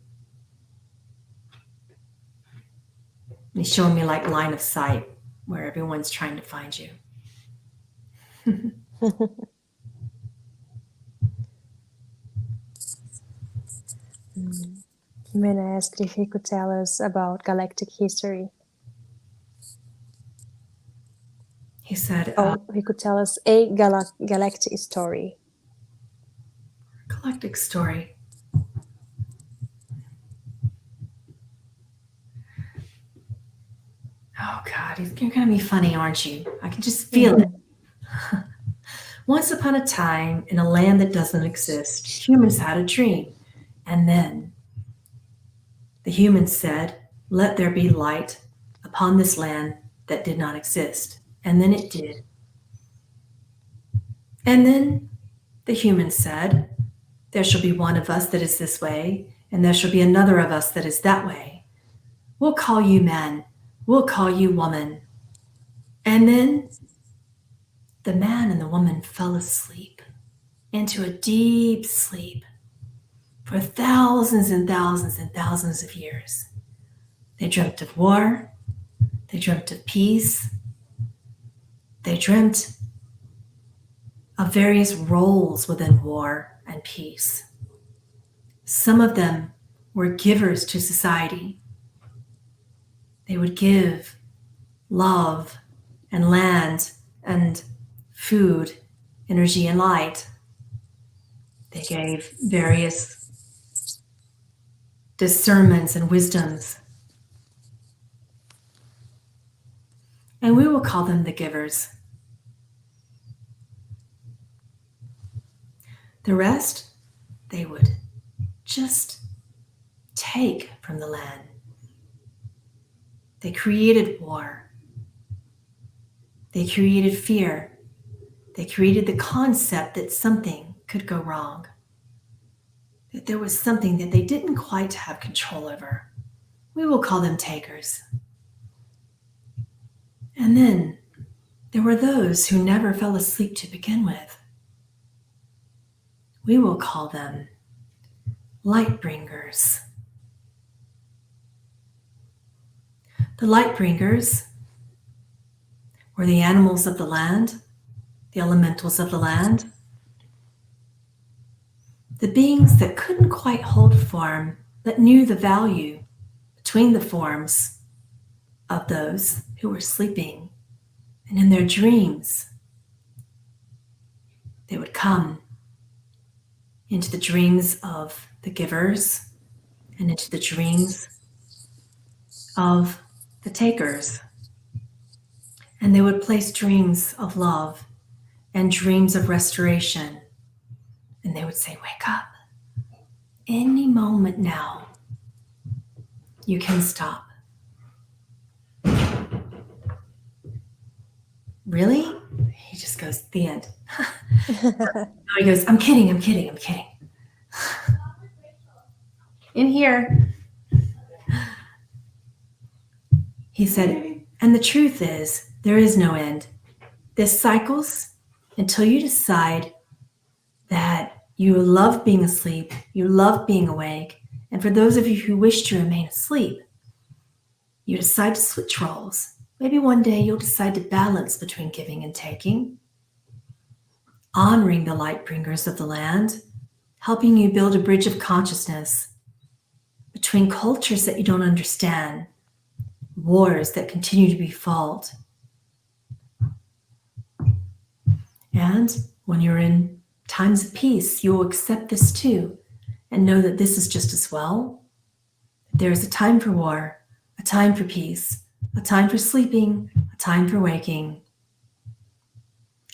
And he's showing me like line of sight where everyone's trying to find you. Jimena asked if he could tell us about galactic history. He said, he could tell us a galactic story. Galactic story. Oh, God, you're going to be funny, aren't you? I can just feel it. Once upon a time, in a land that doesn't exist, humans had a dream. And then the humans said, let there be light upon this land that did not exist. And then it did. And then the humans said, there shall be one of us that is this way, and there shall be another of us that is that way. We'll call you man. We'll call you woman. And then the man and the woman fell asleep into a deep sleep for thousands and thousands and thousands of years. They dreamt of war. They dreamt of peace. They dreamt of various roles within war and peace. Some of them were givers to society. They would give love and land and food, energy and light. They gave various discernments and wisdoms. And we will call them the givers. The rest, they would just take from the land. They created war. They created fear. They created the concept that something could go wrong, that there was something that they didn't quite have control over. We will call them takers. And then there were those who never fell asleep to begin with. We will call them light bringers. The light bringers were the animals of the land, the elementals of the land, the beings that couldn't quite hold form, but knew the value between the forms of those who were sleeping. And in their dreams, they would come into the dreams of the givers and into the dreams of the takers. And they would place dreams of love and dreams of restoration. And they would say, wake up. Any moment now, you can stop. Really? He just goes, the end. He goes, I'm kidding. In here. He said, and the truth is, there is no end. This cycles until you decide that you love being asleep, you love being awake, and for those of you who wish to remain asleep, you decide to switch roles. Maybe one day you'll decide to balance between giving and taking, honoring the light bringers of the land, helping you build a bridge of consciousness between cultures that you don't understand, wars that continue to be fought. And when you're in times of peace, you will accept this too and know that this is just as well. There is a time for war, a time for peace, a time for sleeping, a time for waking.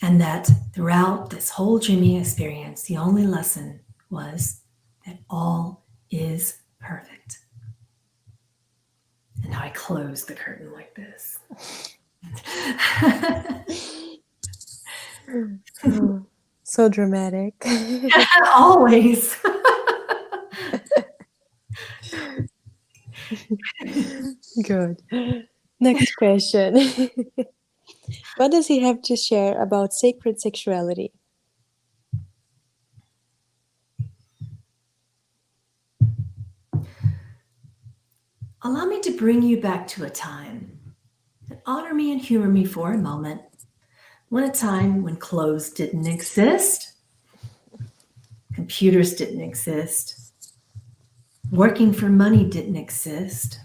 And that throughout this whole dreaming experience, the only lesson was that all is perfect. And now I close the curtain like this. Oh, so dramatic. Always. Good. Next question. What does he have to share about sacred sexuality? Allow me to bring you back to a time and honor me and humor me for a moment. When a time when clothes didn't exist, computers didn't exist, working for money didn't exist,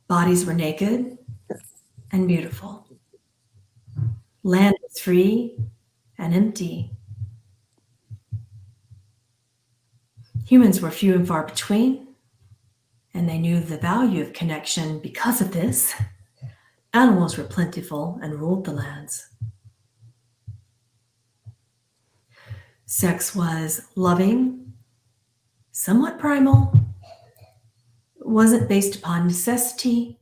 bodies were naked and beautiful. Land was free and empty. Humans were few and far between, and they knew the value of connection because of this. Animals were plentiful and ruled the lands. Sex was loving, somewhat primal. It wasn't based upon necessity.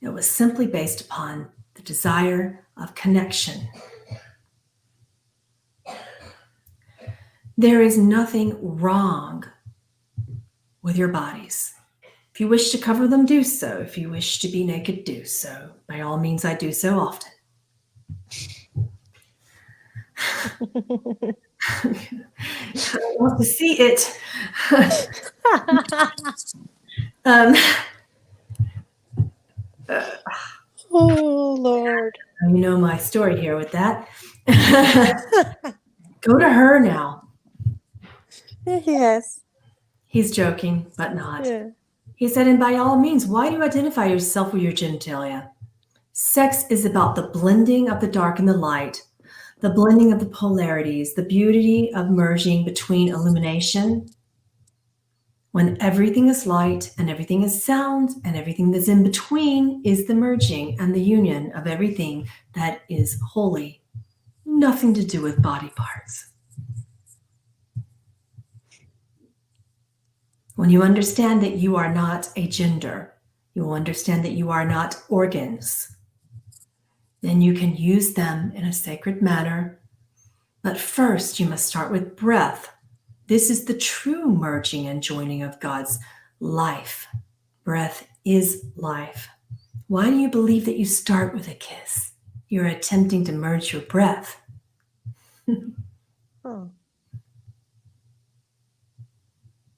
It was simply based upon the desire of connection. There is nothing wrong with your bodies. If you wish to cover them, do so. If you wish to be naked, do so. By all means, I do so often. I want to see it. Oh, Lord. You know my story here with that. Go to her now. Yes. He's joking, but not. Yeah. He said, and by all means, why do you identify yourself with your genitalia? Sex is about the blending of the dark and the light, the blending of the polarities, the beauty of merging between illumination, when everything is light and everything is sound and everything that's in between is the merging and the union of everything that is holy. Nothing to do with body parts. When you understand that you are not a gender, you will understand that you are not organs. Then you can use them in a sacred manner. But first, you must start with breath. This is the true merging and joining of God's life. Breath is life. Why do you believe that you start with a kiss? You're attempting to merge your breath. Oh.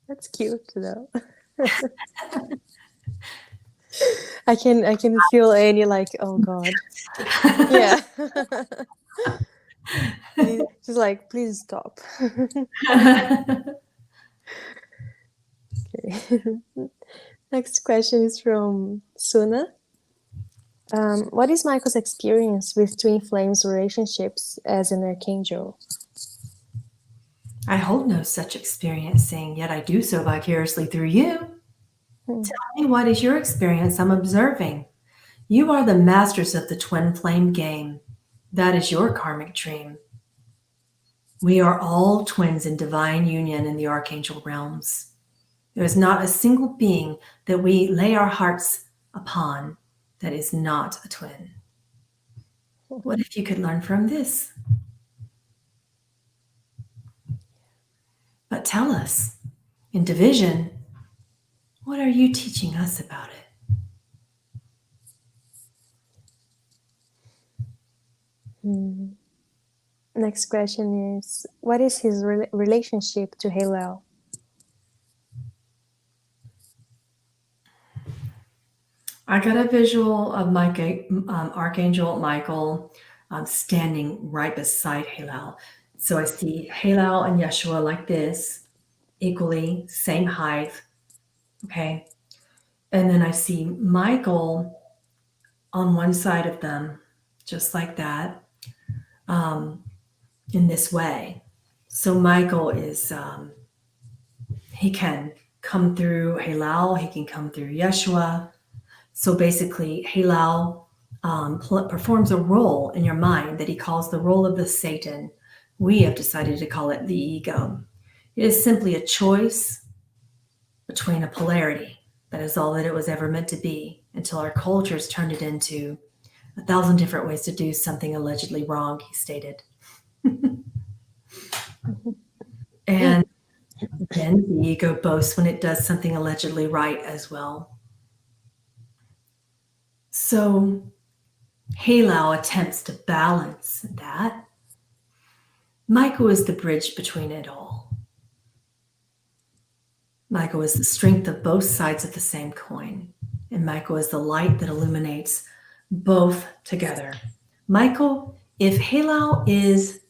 That's cute, though. I can feel any like, oh God. Yeah. She's like, please stop. Okay. Next question is from Suna. What is Michael's experience with twin flames relationships as an archangel? I hold no such experiencing, yet I do so vicariously through you. Tell me, what is your experience? I'm observing. You are the masters of the twin flame game. That is your karmic dream. We are all twins in divine union in the archangel realms. There is not a single being that we lay our hearts upon that is not a twin. What if you could learn from this? But tell us, in division, what are you teaching us about it? Next question is, what is his relationship to Hillel? I got a visual of Archangel Michael standing right beside Hillel. So I see Hillel and Yeshua like this, equally, same height. Okay. And then I see Michael on one side of them, just like that, in this way. So Michael is, he can come through Hillel, he can come through Yeshua. So basically, Hillel performs a role in your mind that he calls the role of the Satan. We have decided to call it the ego. It is simply a choice between a polarity. That is all that it was ever meant to be, until our cultures turned it into 1,000 different ways to do something allegedly wrong, he stated. And then the ego boasts when it does something allegedly right as well. So Hillel attempts to balance that. Michael is the bridge between it all. Michael is the strength of both sides of the same coin. And Michael is the light that illuminates both together. Michael, if Hillel is,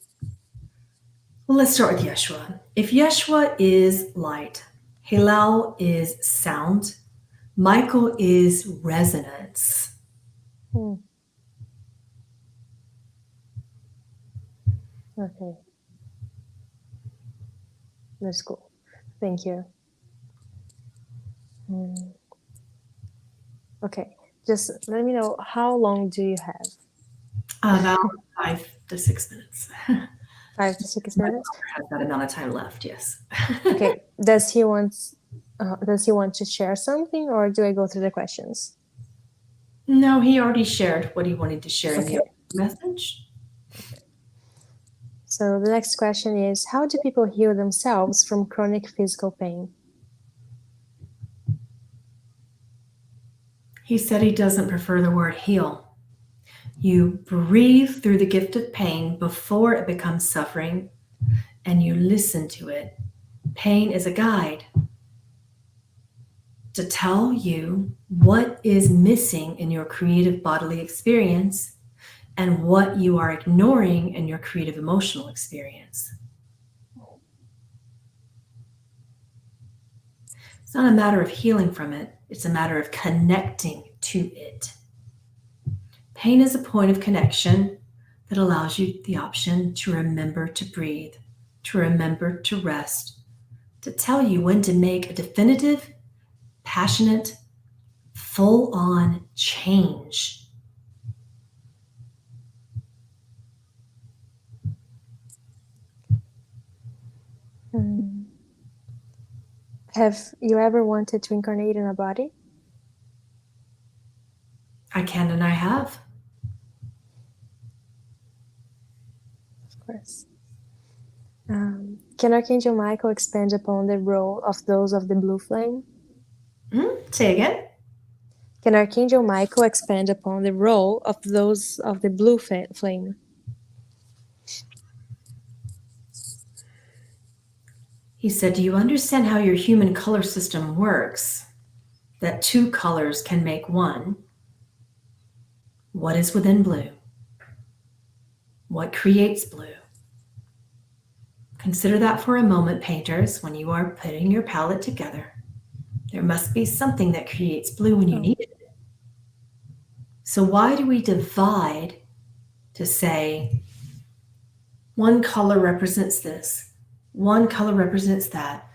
well, let's start with Yeshua. If Yeshua is light, Hillel is sound, Michael is resonance. Okay. That's cool. Thank you. Okay. Just let me know, how long do you have? About 5 to 6 minutes. 5 to 6 minutes? Has that amount of time left, yes. Okay. Does he want to share something, or do I go through the questions? No, he already shared what he wanted to share in Okay. the message. So the next question is, how do people heal themselves from chronic physical pain? He said he doesn't prefer the word heal. You breathe through the gift of pain before it becomes suffering, and you listen to it. Pain is a guide to tell you what is missing in your creative bodily experience and what you are ignoring in your creative emotional experience. It's not a matter of healing from it. It's a matter of connecting to it. Pain is a point of connection that allows you the option to remember to breathe, to remember to rest, to tell you when to make a definitive, passionate, full-on change. Have you ever wanted to incarnate in a body? I can and I have. Of course. Can Archangel Michael expand upon the role of those of the blue flame? Say again. Can Archangel Michael expand upon the role of those of the blue flame? He said, do you understand how your human color system works? that two colors can make one, what is within blue? What creates blue? Consider that for a moment, painters, when you are putting your palette together. There must be something that creates blue when you need it. So why do we divide to say one color represents this, one color represents that?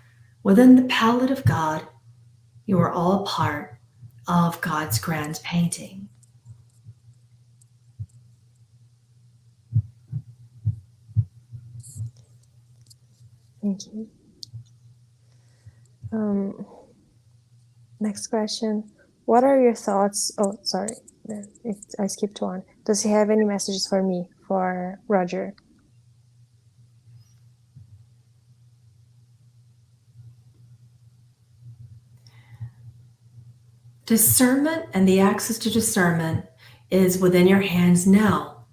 Within the palette of God, you are all part of God's grand painting. Thank you. Next question. What are your thoughts? Oh, sorry. I skipped one. Does he have any messages for me, for Roger? Discernment and the access to discernment is within your hands now.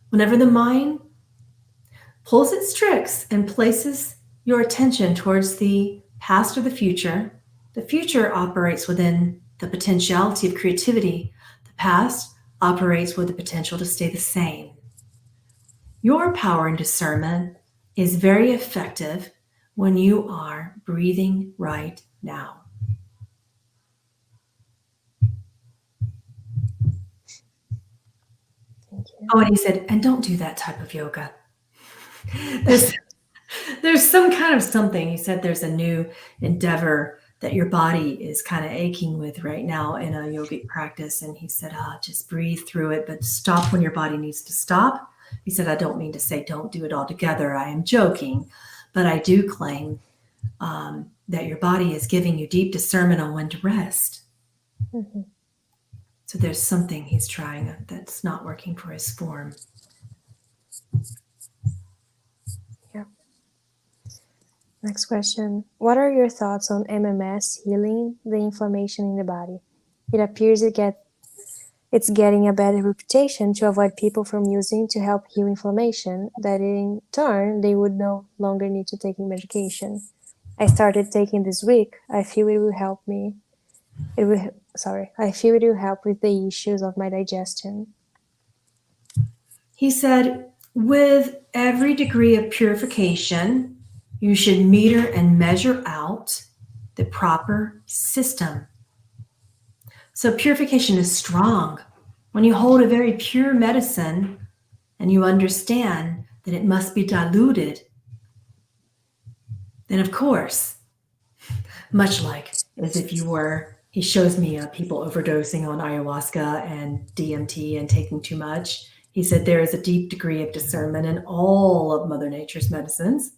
Whenever the mind pulls its tricks and places your attention towards the past or the future operates within the potentiality of creativity. The past operates with the potential to stay the same. Your power and discernment is very effective when you are breathing right now. Thank you. Oh, and he said, and don't do that type of yoga. There's some kind of something. He said there's a new endeavor that your body is kind of aching with right now in a yogic practice. And he said, just breathe through it, but stop when your body needs to stop. He said, I don't mean to say don't do it all together. I am joking, but I do claim that your body is giving you deep discernment on when to rest. Mm-hmm. So there's something he's trying that's not working for his form. Yeah. Next question. What are your thoughts on MMS healing the inflammation in the body? It appears it's getting a bad reputation to avoid people from using to help heal inflammation, that in turn, they would no longer need to take medication. I started taking this week. I feel it will help me. I feel it will help with the issues of my digestion. He said, with every degree of purification, you should meter and measure out the proper system. So purification is strong. When you hold a very pure medicine and you understand that it must be diluted, then of course, much like as if you were, he shows me people overdosing on ayahuasca and DMT and taking too much. He said there is a deep degree of discernment in all of Mother Nature's medicines.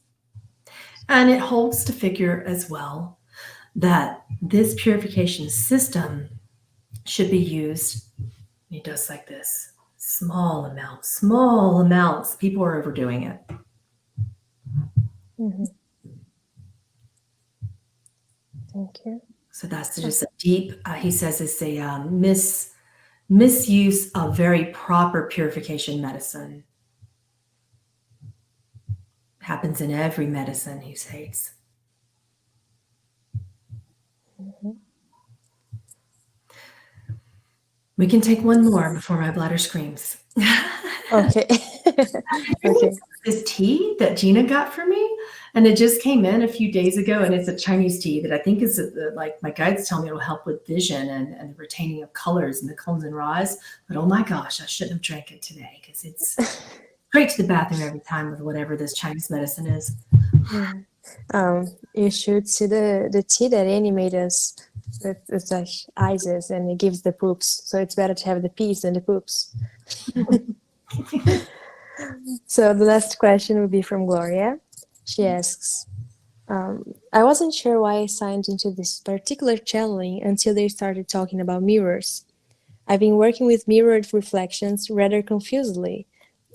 And it holds to figure as well that this purification system should be used, he does like this, small amounts. People are overdoing it. Mm-hmm. Thank you. So that's just a deep, he says it's a misuse of very proper purification medicine. Happens in every medicine, he states. Mm-hmm. We can take one more before my bladder screams. Okay. Okay. This tea that Gina got for me, and it just came in a few days ago, and it's a Chinese tea that I think is like my guides tell me it'll help with vision and the retaining of colors and the cones and raws. But oh my gosh, I shouldn't have drank it today because it's straight to the bathroom every time with whatever this Chinese medicine is. Yeah. You should see the tea that Annie made us. It's like Isis, and it gives the poops. So it's better to have the peas than the poops. So the last question will be from Gloria. She asks, I wasn't sure why I signed into this particular channeling until they started talking about mirrors. I've been working with mirrored reflections rather confusedly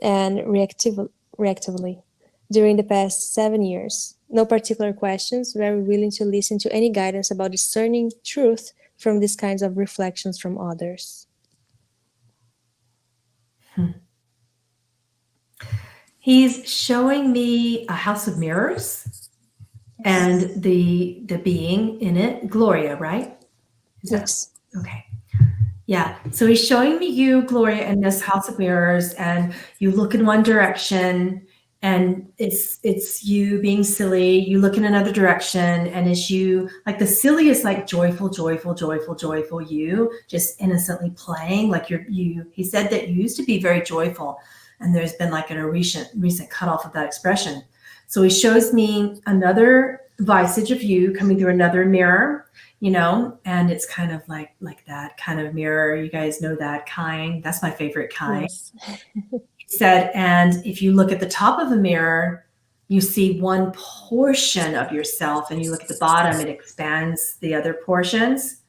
and reactively during the past 7 years. No particular questions, very willing to listen to any guidance about discerning truth from these kinds of reflections from others. He's showing me a house of mirrors. And the being in it, Gloria, right? Is that Yes. okay? Yeah. So he's showing me you, Gloria, in this house of mirrors, and you look in one direction, and it's you being silly. You look in another direction, and it's you, like the silliest, like joyful, joyful, joyful, joyful you, just innocently playing. Like you. He said that you used to be very joyful, and there's been like a recent cutoff of that expression. So he shows me another visage of you coming through another mirror, and it's kind of like that kind of mirror. You guys know that kind. That's my favorite kind. Yes. He said, and if you look at the top of a mirror, you see one portion of yourself, and you look at the bottom, it expands the other portions.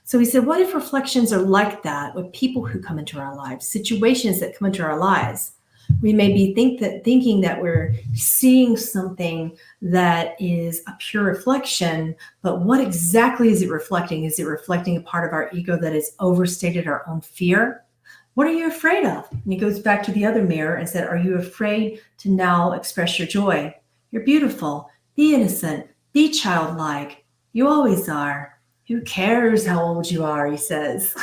So he said, what if reflections are like that with people who come into our lives, situations that come into our lives? We may be thinking that we're seeing something that is a pure reflection, but what exactly is it reflecting? Is it reflecting a part of our ego that has overstated our own fear? What are you afraid of? And he goes back to the other mirror and said, are you afraid to now express your joy? You're beautiful. Be innocent. Be childlike. You always are. Who cares how old you are, he says.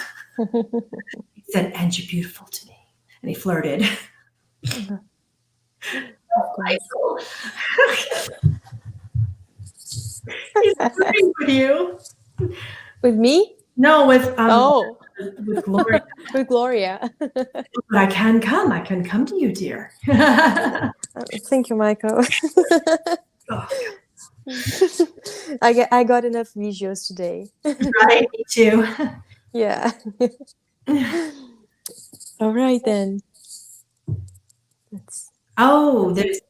He said, and you're beautiful to me. And he flirted. Michael. He's flirting with you. With me? No, with Gloria. With Gloria. But I can come to you, dear. Thank you, Michael. Oh, I got enough visuals today. right, me too. Yeah. All right then.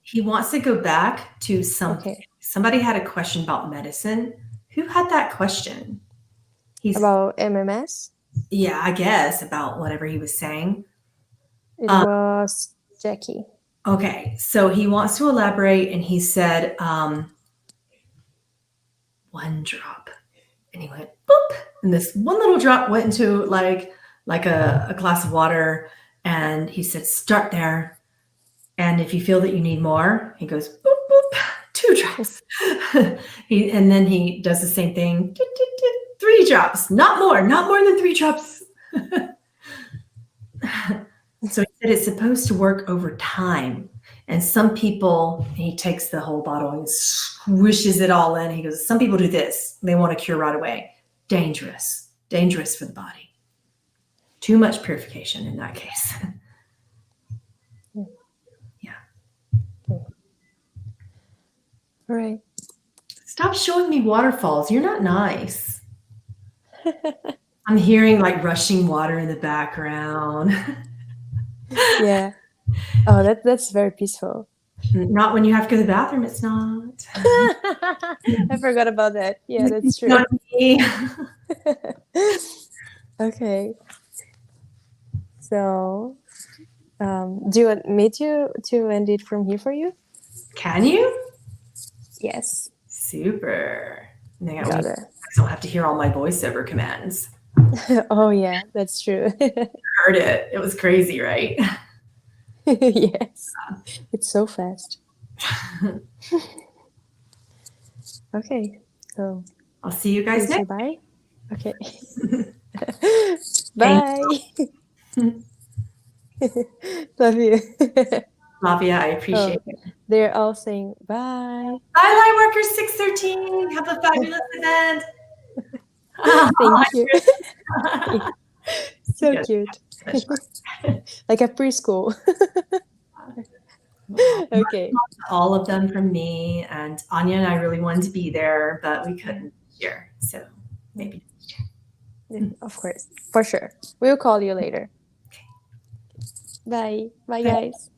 He wants to go back to something. Okay. Somebody had a question about medicine. Who had that question? About MMS? Yeah, I guess about whatever he was saying. It was Jackie. Okay, so he wants to elaborate, and he said, one drop. And he went, boop. And this one little drop went into like a glass of water. And he said, start there. And if you feel that you need more, he goes, boop, boop, 2 drops. And then he does the same thing, 3 drops, not more than 3 drops. So he said it's supposed to work over time. And some people, he takes the whole bottle and squishes it all in. He goes, some people do this. They want to cure right away. Dangerous for the body. Too much purification in that case. Yeah. All right. Stop showing me waterfalls. You're not nice. I'm hearing like rushing water in the background. Yeah. Oh, that's very peaceful. Not when you have to go to the bathroom, it's not. I forgot about that. Yeah, that's true. Not me. Okay. So, do you want me to end it from here for you? Can you? Yes. Super. I Got it. don't have to hear all my voiceover commands. Oh yeah, that's true. Heard it. It was crazy, right? Yes. It's so fast. Okay. So I'll see you guys next. bye. Okay. Bye. Love you. Lavia, I appreciate it. They're all saying bye. Bye, Lightworkers 613. Have a fabulous event. Thank you. So cute. Like a preschool. Okay. All of them from me, and Anya and I really wanted to be there, but we couldn't this year. So maybe next year. Of course. For sure. We'll call you later. Bye. Bye, guys.